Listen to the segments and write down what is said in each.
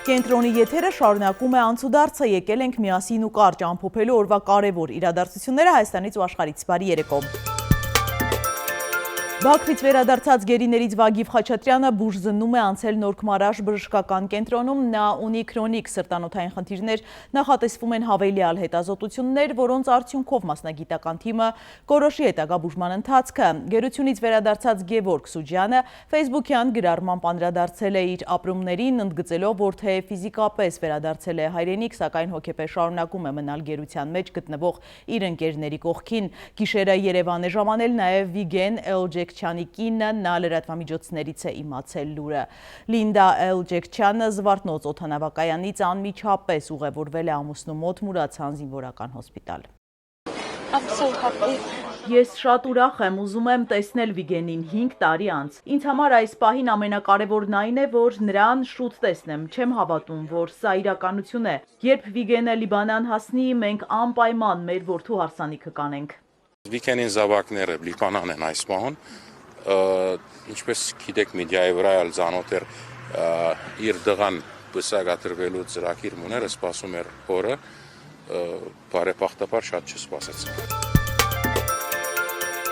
Կենտրոնի եթերը շարունակում է անցուդարձը, եկել ենք միասին ու կարճ ամփոփելու օրվա կարևոր իրադարձությունները Հայաստանից ու աշխարհից։ Բարի երեկո։ Բաքվից վերադարձած գերիներից Վագիվ Խաչատրյանը բուժզննում է անցել Նորքմարաշ բժշկական կենտրոնում, նա ունի քրոնիկ սրտանոթային խնդիրներ, նախատեսվում են հավելյալ հետազոտություններ, որոնց արդյունքով մասնագիտական թիմը կորոշի հետագա բուժման ընթացքը։ Գերությունից վերադարձած Գևորգ Սուջյանը Facebook-յան գրառմամբ անդրադարձել է իր ապրումներին, ընդգծելով, որ թե ֆիզիկապես վերադարձել է հայրենիք, սակայն հոգեպես շարունակում է մնալ գերության մեջ գտնվող իր ընկերների կողքին։ Գիշերը Երևան է ժամանել նաև Վիգեն Էլջեքչյանի կինը, նա լրատվամիջոցներից է իմացել լուրը։ Լինդա Էլջեքչյանը Զվարթնոց օդանավակայանից անմիջապես ուղևորվել է ամուսնու մոտ Մուրացան զինվորական հոսպիտալ։ Ես շատ ուրախ եմ, ուզում եմ տեսնել Վիգենին 5 տարի անց։ Ինձ համար այս պահին ամենակարևորն այն է, որ նրան շուտ տեսնեմ, չեմ հավատում, որ սա իրականություն է։ Երբ Վիգենը Լիբանան հասնի, մենք անպայման մեր որդու հարսանիքը կանենք։ Վիգենին զավակները Լիբանան են այս պահին, ինչպես գիտեք մեդիայի վրա էլ ծանոթ էր իր դղան բուսակատրվելու ծրագիր ուներ, սպասում էր օրը, բարեբախտաբար շատ չսպասեցին։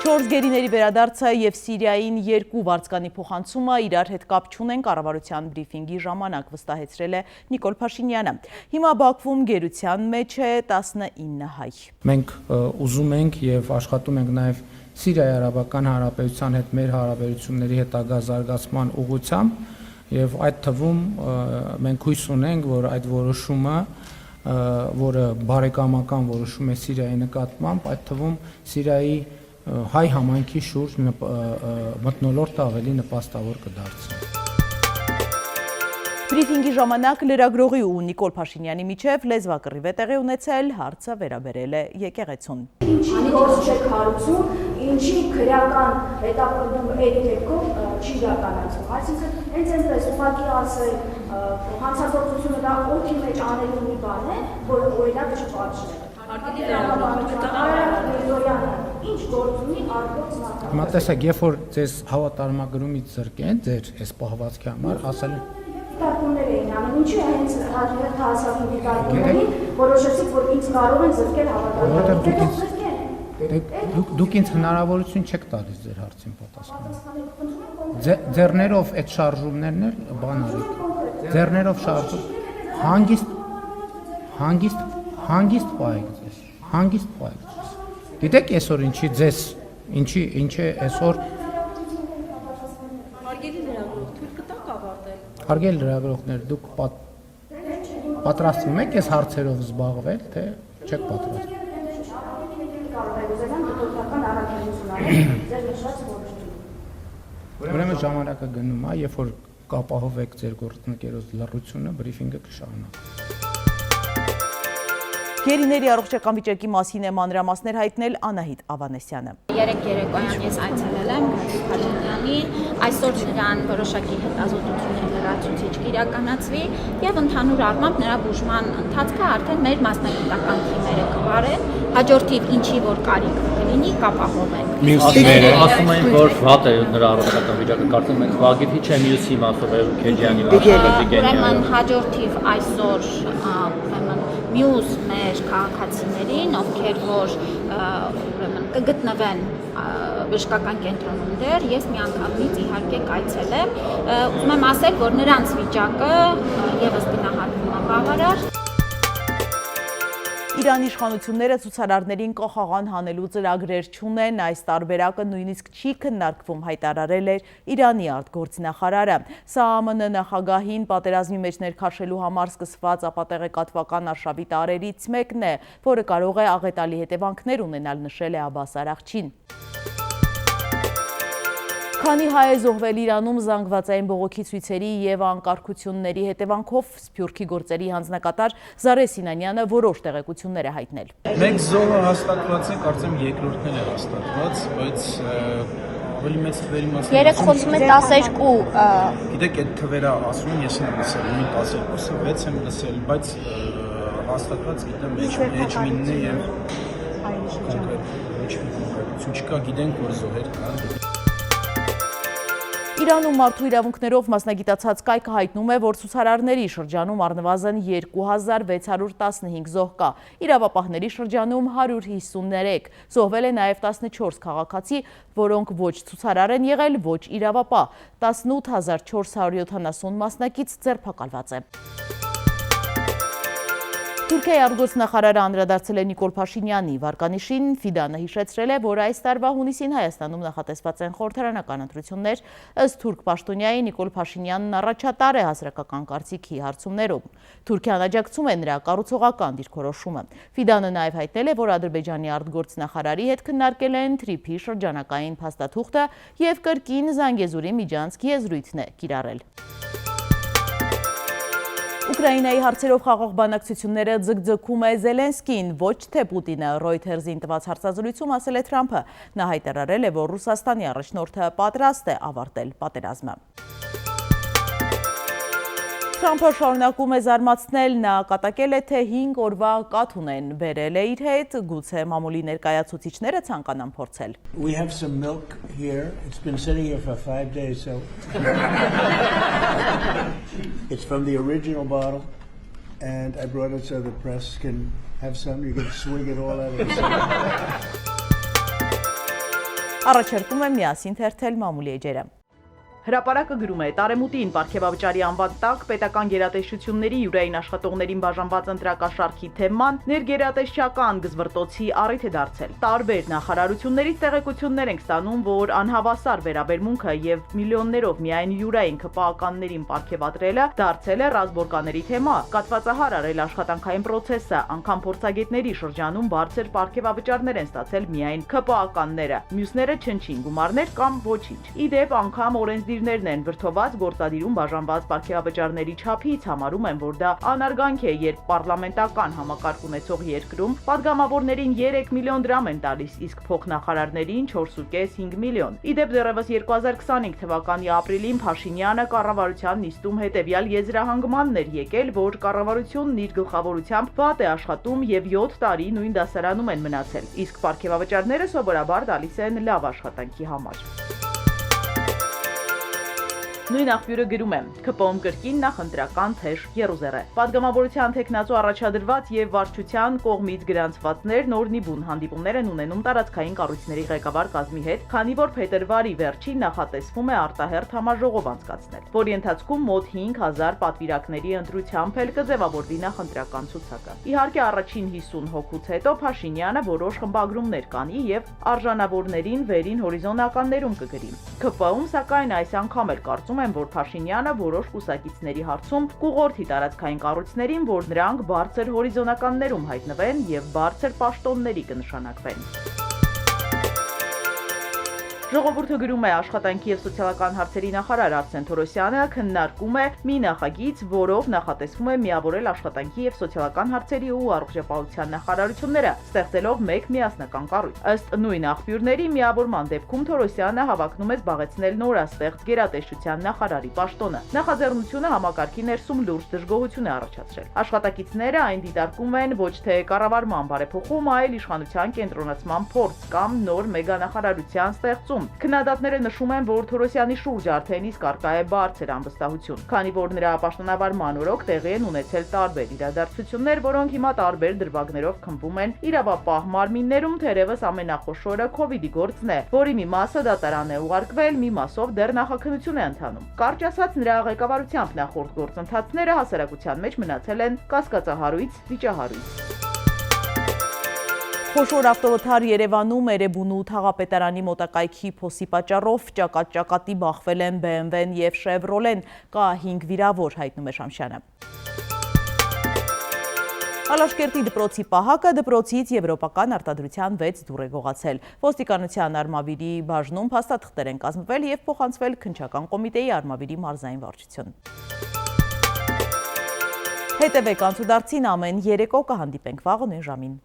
4 գերիների վերադարձը և Սիրիային 2 վարձկանի փոխանցումը իրար հետ կապ չունեն, կառավարության բրիֆինգի ժամանակ վստահեցրել է Նիկոլ Փաշինյանը։ Հիմա Բաքվում գերության մեջ է 19 հայ։ Մենք ուզում ենք և աշխատում ենք նաև Սիրիայի Արաբական Հանրապետության հետ մեր հարաբերությունների հետագա զարգացման ուղղությամբ և այդ թվում մենք հույս ունենք, որ այդ որոշումը, որը բարեկամական որոշում է Սիրիայի նկատմամբ, այդ թվում Սիրիայի հայ համայնքի շուրջ մթնոլորտը ավելի նպաստավոր կդարձնի։ Բրիֆինգի ժամանակ լրագրողի ու Նիկոլ Փաշինյանի միջև լեզվակռիվ է տեղի ունեցել, հարցը վերաբերել է եկեղեցուն։ Ինչի գործ չեք հարուցում, ինչի քրեական հետապնդում այդ դեպքով չի իրականացվում։ Այսինքն հենց այնպես ուղղակի ասել հանցագործությունը դա օդի մեջ անելու մի բան է, որը օրինակ չպատժել։ Ինչ գործ ունի արգոց մատաղ։ Հիմա տեսեք, երբ որ ձեզ հավատարմագրումից զրկեն, ձեր այս պահվածքի համար ասել դիտարկումներ էին անում, ինչու հենց հասարակի դիտարկումներին որոշեցիք, որ ինձ կարող են զրկել հավատարմագրումից։ Դուք ինձ հնարավորություն չեք տալիս ձեր հարցին պատասխանել։ Ձեռներով այդ շարժումներն էլ բան արեք։ Ձեռներով շարժում հանգիստ պահեք ձեզ, հանգիստ պահեք ձեզ։ Գիտեք այսօր ինչի ձեզ, ինչ է այսօր։ Հարգելի լրագրող, թույլ կտաք ավարտել։ Հարգելի լրագրողներ, դուք պատրաստվում եք այս հարցերով զբաղվել, թե չեք պատրաստվում։ Ուրեմն ժամանակը գնում է, երբ որ կապահովեք ձեր գործընկերոջ լռությունը, բրիֆինգը կշարունակվի։ Գերիների առողջական վիճակի մասին է մանրամասներ հայտնել Անահիտ Ավանեսյանը։ Երեկ երեկոյան ես այցելել եմ Փաշինյանի, այսօր նրան որոշակի հետազոտություններ լրացուցիչ կիրականացվի եւ ընդհանուր առմամբ նրա բուժման ընթացքը արդեն մեր մասնագիտական թիմերը կվարեն, հաջորդիվ ինչի որ կարիք կլինի կապահովենք։ Մյուսները ասում են, որ վատ է նրա առողջական վիճակը, կարծում ենք Վագիվի չէ մյուսի մասով է Քեջյանի մասով։ Ուրեմն հաջորդիվ այսօր մյուս մեր քաղաքացիներին, ովքեր որ կգտնվեն բժշկական կենտրոնում դեռ, ես միանգամից իհարկե կայցելեմ, ուզում եմ ասել, որ նրանց վիճակը ևս գնահատվում է բավարար։ Իրանի իշխանությունները ցուցարարներին կողաղան հանելու ծրագրեր չունեն, այս տարբերակը նույնիսկ չի քննարկվում, հայտարարել էր Իրանի արտգործնախարարը։ ՍԱՄՆ նախագահին պատերազմի մեջ ներքաշելու համար սկսված ապատեղեկատվական արշավի տարերից մեկն է, որը կարող է աղետալի հետևանքներ ունենալ, նշել է Աբբաս Արաղչին։ Քանի հայ է զոհվել Իրանում զանգվածային բողոքի ցույցերի և անկարգությունների հետևանքով, Սփյուռքի գործերի հանձնակատար Զարե Սինանյանը որոշ տեղեկություններ է հայտնել։ Մեկ զոհը հաստատված է, կարծեմ երկրորդն է հաստատված, բայց ավելի մեծ թվերի մասին։ Երեք խոսում է 12։ Գիտեք, այդ թվերը ասում են, ես եմ լսել, նույն 12-ը 6 եմ լսել, բայց հաստատված գիտեմ Էջմինն է և կոնկրետ չկա, գիտենք, որ զոհեր կան։ Իրանում մարդու իրավունքներով մասնագիտացած կայքը հայտնում է, որ ցուցարարների շրջանում առնվազն 2615 զոհ կա, իրավապահների շրջանում 153, զոհվել է նաև 14 քաղաքացի, որոնք ոչ ցուցարար են եղել, ոչ իրավապահ, 18470 մասնակից ձերբակալված է։ Թուրքիայի արտգործնախարարը անդրադարձել է Նիկոլ Փաշինյանի վարկանիշին, Ֆիդանը հիշեցրել է, որ այս տարվա հունիսին Հայաստանում նախատեսված են խորհրդարանական ընտրություններ, ըստ թուրք պաշտոնյայի Նիկոլ Փաշինյանն առաջատար է հասարակական կարծիքի հարցումներում։ Թուրքիան աջակցում է նրա կառուցողական դիրքորոշումը։ Ֆիդանը նաև հայտնել է, որ Ադրբեջանի արտգործնախարարի հետ քննարկել են Թրիփի շրջանակային փաստաթուղթը և կրկին Զանգեզուրի միջանցք եզրույթն է կիրառել։ Ուկրաինայի հարցերով խաղաղ բանակցությունները ձգձգում է Զելենսկին, ոչ թե Պուտինը, Ռոյթերզին տված հարցազրույցում ասել է Թրամփը։ Նա հայտարարել է, որ Ռուսաստանի առաջնորդը պատրաստ է ավարտել պատերազմը։ Թրամփը շարունակում է զարմացնել, նա կատակել է, թե 5 օրվա կաթ ունեն, բերել է իր հետ, գուցե մամուլի ներկայացուցիչները ցանկանան փորձել։ We have some milk here. It's been sitting here for 5 days, so it's from the original bottle, and I brought it so the press can have some. You can swig it all out of it. Առաջարկում եմ միասին թերթել մամուլի էջերը։ Հրապարակը գրում է, տարեմուտին պարգևավճարի անվան տակ պետական գերատեսչությունների յուրային աշխատողներին բաժանված ընտրակաշարքի թեման ներգերատեսչական գզվրտոցի առիթ է դարձել։ Տարբեր նախարարություններից տեղեկություններ ենք ստանում, որ անհավասար վերաբերմունքը եւ միլիոններով միայն յուրային ԿՊԱ-ականներին պարգևատրելը դարձել է ռազմորկաների թեմա, կատվածահար արել աշխատանքային պրոցեսը, անգամ փորձագետների շրջանում բարձր պարգևավճարներ են ստացել միայն ԿՊԱ-ականները, մյուսները չնչին գումարներ կամ ոչինչ։ Ի դեպ, անգամ օրենսդիրներն են վրթոված գործադիրում բաժանված պարգևավճարների չափից համարում են, որ դա անարգանք է, երբ պարլամենտական համակարգ ունեցող երկրում պատգամավորներին 3 միլիոն դրամ են տալիս, իսկ փոխնախարարներին 4.5 միլիոն։ Ի դեպ, դեռևս 2025 թվականի ապրիլին Փաշինյանը կառավարության նիստում հետևյալ եզրահանգմանն էր եկել, որ կառավարությունն իր գլխավորությամբ վատ է աշխատում եւ 7 տարի նույն դասարանում են մնացել, իսկ պարգևավճարները սովորաբար տալիս են լավ աշխատանքի համար։ Նույն աղբյուրը գրում է, ԿՊՕ-ում կրկին նախընտրական թեժ եռուզեռ է։ Պատգամավորության թեկնածու առաջադրված եւ վարչության կողմից գրանցվածներ նորնի բուն հանդիպումներ են ունենում տարածքային կառույցների ղեկավար կազմի հետ, քանի որ փետրվարի վերջին նախատեսվում է արտահերթ համաժողով անցկացնել, որի ընթացքում մոտ 5000 պատվիրակների ընտրությամբ էլ կձևավորվի նախընտրական ցուցակը։ Իհարկե, առաջին 50 հոգուց հետո Փաշինյանը որոշ խմբագրումներ կանի եւ արժանավորներին վերին հորիզոնականներում կգրի։ ԿՊՕ-ում սակայն այս անգամ էլ կարծում են, որ Փաշինյանը որոշ կուսակիցների հարցում կուղորդի տարածքային կառույցներին, որ նրանք բարձր հորիզոնականներում հայտնվեն եւ բարձր պաշտոնների կնշանակվեն։ Ժողովուրդը գրում է, աշխատանքի եւ սոցիալական հարցերի նախարար Արսեն Թորոսյանը քննարկում է մի նախագիծ, որով նախատեսվում է միավորել աշխատանքի եւ սոցիալական հարցերի ու առողջապահության նախարարությունները, ստեղծելով մեկ միասնական կառույց։ Ըստ նույն աղբյուրների, միավորման դեպքում Թորոսյանը հավակնում է զբաղեցնել նորաստեղծ գերատեսչության նախարարի պաշտոնը։ Նախաձեռնությունը համակարգի ներսում լուրջ դժգոհություն է առաջացրել։ Աշխատակիցները այն դիտարկում են ոչ թե կառավարման բարեփոխում, այլ իշխանության կենտրոնացման փորձ կամ նոր մեգանախարարության ստեղծում։ Քննադատները նշում են, որ Թորոսյանի շուրջ արդեն իսկ առկա է բարձր անվստահություն, քանի որ նրա պաշտոնավարման օրոք տեղի են ունեցել տարբեր իրադարձություններ, որոնք հիմա տարբեր դրվագներով քննվում են իրավապահ մարմիններում, թերևս ամենախոշորը Քովիդի գործն է, որի մի մասը դատարան է ուղարկվել, մի մասով դեռ նախաքննություն է ընթանում։ Կարճ ասած, նրա ղեկավարությամբ նախորդ գործընթացները հասարակության մեջ մնացել են կասկածահարույց վիճահարույց։ Խոշոր ավտովթար Երևանում Էրեբունու թաղապետարանի մոտակայքի փոսի պատճառով ճակատ-ճակատի բախվել են BMW-ն եւ Chevrolet-ն, կա 5 վիրավոր, հայտնում է Շամշյանը։ Ալաշկերտի դպրոցի պահակը դպրոցից եվրոպական արտադրության 6 դուռ է գողացել։ Ոստիկանության Արմավիրի բաժնում փաստաթղթեր են կազմվել եւ փոխանցվել քննչական կոմիտեի Արմավիրի մարզային վարչություն։ Հետևեք անցուդարձին ամեն երեկո կհանդիպենք վաղ նույն ժամին։